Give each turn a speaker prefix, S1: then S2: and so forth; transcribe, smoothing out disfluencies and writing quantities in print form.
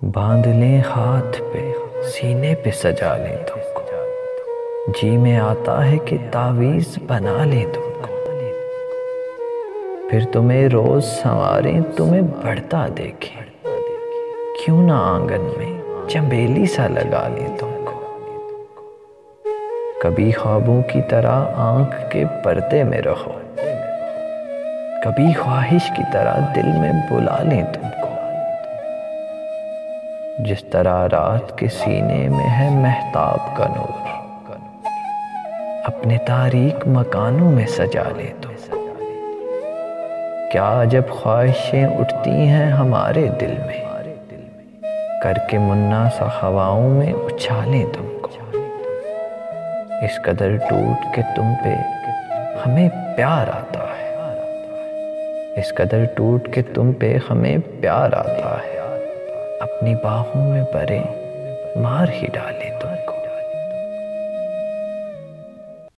S1: باندھ لیں ہاتھ پہ سینے پہ سجا لیں تم کو، جی میں آتا ہے کہ تعویذ بنا لیں تم کو، پھر تمہیں روز سنواریں تمہیں بڑھتا دیکھیں، کیوں نہ آنگن میں چنبیلی سا لگا لیں تم کو، کبھی خوابوں کی طرح آنکھ کے پردے میں رہو، کبھی خواہش کی طرح دل میں بلا لیں تم کو، جس طرح رات کے سینے میں ہے مہتاب کا نور، اپنے تاریک مکانوں میں سجا لیں تم کو، کیا عجب خواہشیں اٹھتی ہیں ہمارے دل میں، کر کے منا سا ہواؤں میں اچھالیں تم کو، اس قدر ٹوٹ کے تم پہ ہمیں پیار آتا ہے، اس قدر ٹوٹ کے تم پہ ہمیں پیار آتا ہے، اپنی باہوں میں بھرے مار ہی ڈالیں تم کو۔